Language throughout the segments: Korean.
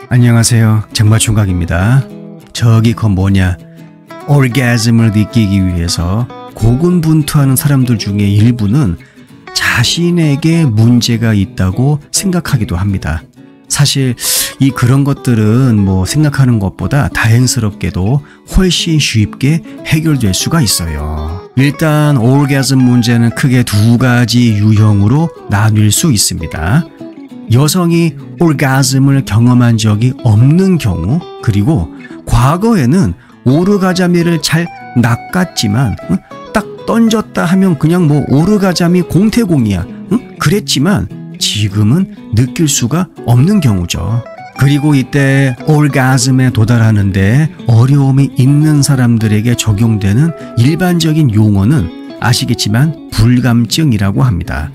안녕하세요. 정마총각입니다. 저기 그 뭐냐, orgasm을 느끼기 위해서 고군분투하는 사람들 중에 일부는 자신에게 문제가 있다고 생각하기도 합니다. 사실 그런 것들은 뭐 생각하는 것보다 다행스럽게도 훨씬 쉽게 해결될 수가 있어요. 일단 orgasm 문제는 크게 두 가지 유형으로 나뉠 수 있습니다. 여성이 orgasm을 경험한 적이 없는 경우, 그리고 과거에는 오르가자미를 잘 낚았지만 딱 던졌다 하면 그냥 뭐 오르가자미 공태공이야, 그랬지만 지금은 느낄 수가 없는 경우죠. 그리고 이때 orgasm에 도달하는데 어려움이 있는 사람들에게 적용되는 일반적인 용어는 아시겠지만 불감증이라고 합니다.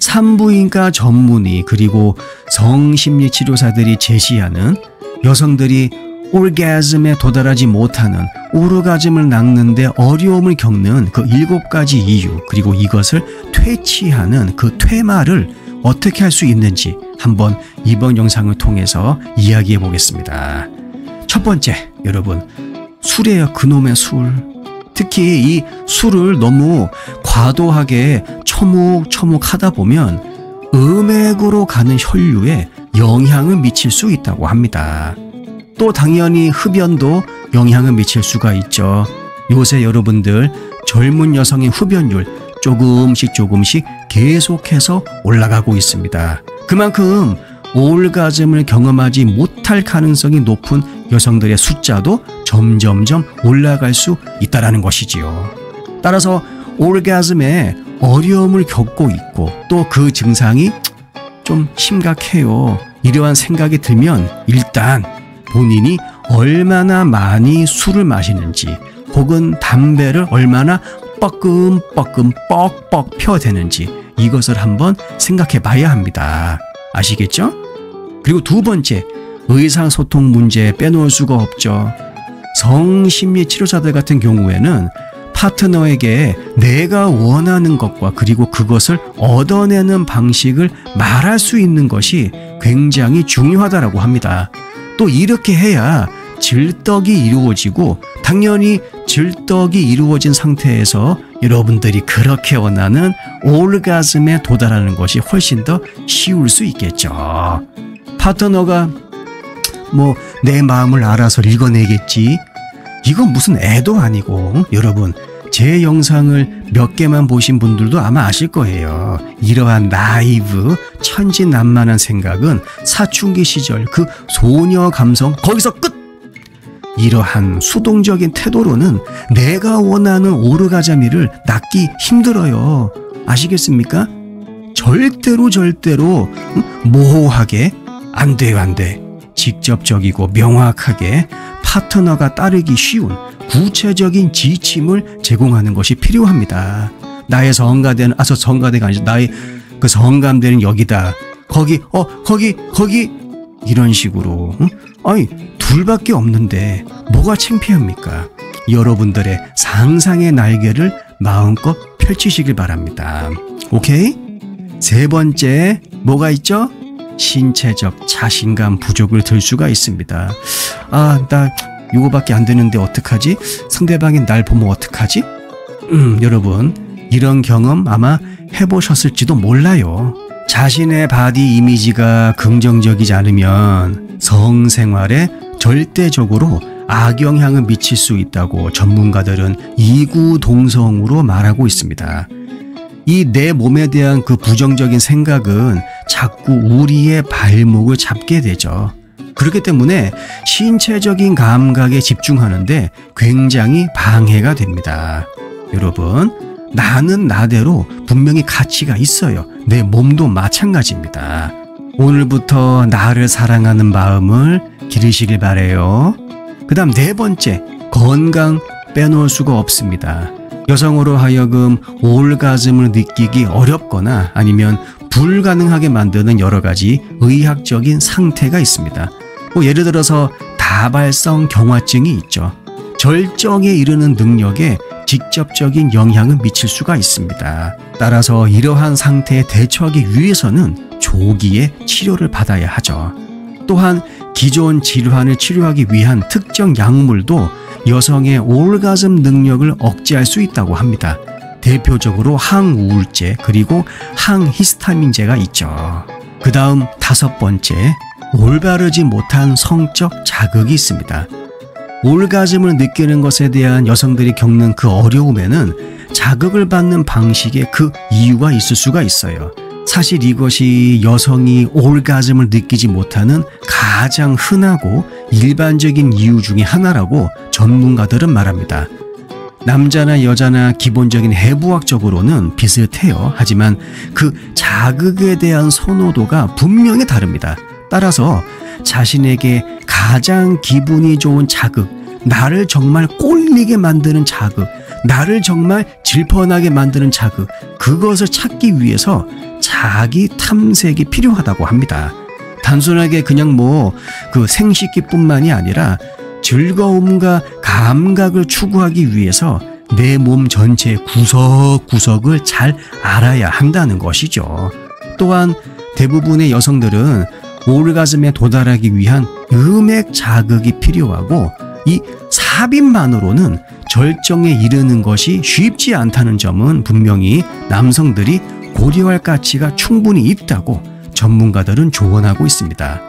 산부인과 전문의 그리고 성심리치료사들이 제시하는 여성들이 orgasm에 도달하지 못하는 오르가즘을 낚는데 어려움을 겪는 그 7가지 이유, 그리고 이것을 퇴치하는 그 퇴마를 어떻게 할 수 있는지 한번 이번 영상을 통해서 이야기해 보겠습니다. 첫 번째, 여러분, 술이에요. 그놈의 술. 특히 이 술을 너무 과도하게 처묵처묵 하다 보면 음액으로 가는 혈류에 영향을 미칠 수 있다고 합니다. 또 당연히 흡연도 영향을 미칠 수가 있죠. 요새 여러분들 젊은 여성의 흡연율 조금씩 계속해서 올라가고 있습니다. 그만큼 orgasm을 경험하지 못할 가능성이 높은 여성들의 숫자도 점점점 올라갈 수 있다는 것이지요. 따라서 orgasm에 어려움을 겪고 있고 또 그 증상이 좀 심각해요, 이러한 생각이 들면 일단 본인이 얼마나 많이 술을 마시는지 혹은 담배를 얼마나 뻐끔뻐끔 뻑뻑 펴대는지 이것을 한번 생각해 봐야 합니다. 아시겠죠? 그리고 두 번째, 의사소통 문제 빼놓을 수가 없죠. 성심리치료사들 같은 경우에는 파트너에게 내가 원하는 것과 그리고 그것을 얻어내는 방식을 말할 수 있는 것이 굉장히 중요하다고 합니다. 또 이렇게 해야 질떡이 이루어지고, 당연히 질떡이 이루어진 상태에서 여러분들이 그렇게 원하는 orgasm에 도달하는 것이 훨씬 더 쉬울 수 있겠죠. 파트너가 뭐 내 마음을 알아서 읽어내겠지, 이건 무슨 애도 아니고, 여러분 제 영상을 몇 개만 보신 분들도 아마 아실 거예요. 이러한 나이브 천진난만한 생각은 사춘기 시절 그 소녀 감성 거기서 끝! 이러한 수동적인 태도로는 내가 원하는 오르가자미를 낳기 힘들어요. 아시겠습니까? 절대로 모호하게 안 돼요, 안 돼. 직접적이고 명확하게 파트너가 따르기 쉬운 구체적인 지침을 제공하는 것이 필요합니다. 나의 성가대는, 성가대가 아니죠. 나의 그 성감대는 여기다. 거기 이런 식으로. 아니, 둘밖에 없는데 뭐가 창피합니까? 여러분들의 상상의 날개를 마음껏 펼치시길 바랍니다. 오케이? 세 번째, 뭐가 있죠? 신체적 자신감 부족을 들 수가 있습니다. 나 이거밖에 안 되는데 어떡하지? 상대방이 날 보면 어떡하지? 여러분, 이런 경험 아마 해보셨을지도 몰라요. 자신의 바디 이미지가 긍정적이지 않으면 성생활에 절대적으로 악영향을 미칠 수 있다고 전문가들은 이구동성으로 말하고 있습니다. 이 내 몸에 대한 그 부정적인 생각은 자꾸 우리의 발목을 잡게 되죠. 그렇기 때문에 신체적인 감각에 집중하는데 굉장히 방해가 됩니다. 여러분, 나는 나대로 분명히 가치가 있어요. 내 몸도 마찬가지입니다. 오늘부터 나를 사랑하는 마음을 기르시길 바래요. 그 다음 네 번째, 건강 빼놓을 수가 없습니다. 여성으로 하여금 orgasm을 느끼기 어렵거나 아니면 불가능하게 만드는 여러 가지 의학적인 상태가 있습니다. 예를 들어서 다발성 경화증이 있죠. 절정에 이르는 능력에 직접적인 영향을 미칠 수가 있습니다. 따라서 이러한 상태에 대처하기 위해서는 조기에 치료를 받아야 하죠. 또한 기존 질환을 치료하기 위한 특정 약물도 여성의 오르가즘 능력을 억제할 수 있다고 합니다. 대표적으로 항우울제 그리고 항히스타민제가 있죠. 그 다음 5번째, 올바르지 못한 성적 자극이 있습니다. 올가즘을 느끼는 것에 대한 여성들이 겪는 그 어려움에는 자극을 받는 방식에 그 이유가 있을 수가 있어요. 사실 이것이 여성이 올가즘을 느끼지 못하는 가장 흔하고 일반적인 이유 중에 하나라고 전문가들은 말합니다. 남자나 여자나 기본적인 해부학적으로는 비슷해요. 하지만 그 자극에 대한 선호도가 분명히 다릅니다. 따라서 자신에게 가장 기분이 좋은 자극, 나를 정말 꼴리게 만드는 자극, 나를 정말 질펀하게 만드는 자극, 그것을 찾기 위해서 자기 탐색이 필요하다고 합니다. 단순하게 그냥 그 생식기뿐만이 아니라 즐거움과 감각을 추구하기 위해서 내 몸 전체 구석구석을 잘 알아야 한다는 것이죠. 또한 대부분의 여성들은 오르가즘에 도달하기 위한 음액 자극이 필요하고 이 삽입만으로는 절정에 이르는 것이 쉽지 않다는 점은 분명히 남성들이 고려할 가치가 충분히 있다고 전문가들은 조언하고 있습니다.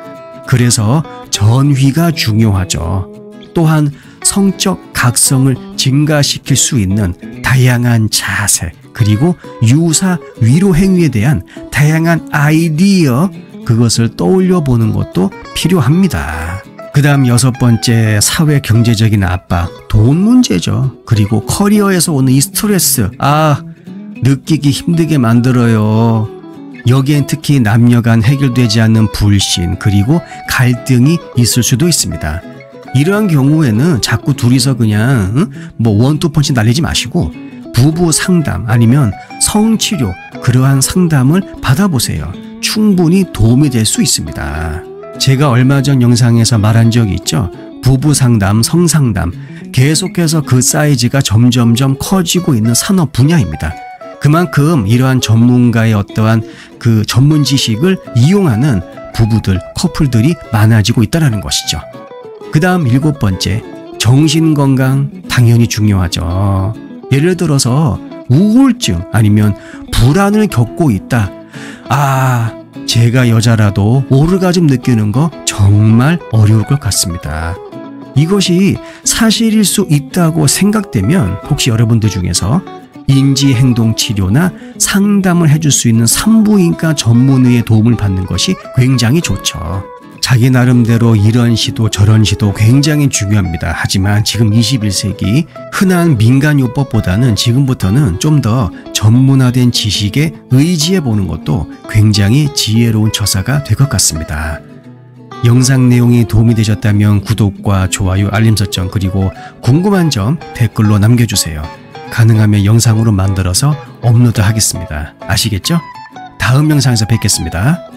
그래서 전휘가 중요하죠. 또한 성적 각성을 증가시킬 수 있는 다양한 자세 그리고 유사 위로 행위에 대한 다양한 아이디어, 그것을 떠올려 보는 것도 필요합니다. 그 다음 6번째, 사회 경제적인 압박, 돈 문제죠. 그리고 커리어에서 오는 이 스트레스, 느끼기 힘들게 만들어요. 여기엔 특히 남녀 간 해결되지 않는 불신 그리고 갈등이 있을 수도 있습니다. 이러한 경우에는 자꾸 둘이서 그냥 원투펀치 날리지 마시고 부부 상담 아니면 성치료, 그러한 상담을 받아보세요. 충분히 도움이 될 수 있습니다. 제가 얼마 전 영상에서 말한 적이 있죠. 부부 상담, 성상담, 계속해서 그 사이즈가 점점점 커지고 있는 산업 분야입니다. 그만큼 이러한 전문가의 어떠한 그 전문 지식을 이용하는 부부들, 커플들이 많아지고 있다는 것이죠. 그 다음 7번째, 정신건강 당연히 중요하죠. 예를 들어서 우울증 아니면 불안을 겪고 있다. 제가 여자라도 오르가즘 느끼는 거 정말 어려울 것 같습니다. 이것이 사실일 수 있다고 생각되면 혹시 여러분들 중에서 인지행동치료나 상담을 해줄 수 있는 산부인과 전문의의 도움을 받는 것이 굉장히 좋죠. 자기 나름대로 이런 시도 저런 시도 굉장히 중요합니다. 하지만 지금 21세기 흔한 민간요법보다는 지금부터는 좀 더 전문화된 지식에 의지해보는 것도 굉장히 지혜로운 처사가 될 것 같습니다. 영상 내용이 도움이 되셨다면 구독과 좋아요, 알림 설정 그리고 궁금한 점 댓글로 남겨주세요. 가능하면 영상으로 만들어서 업로드 하겠습니다. 아시겠죠? 다음 영상에서 뵙겠습니다.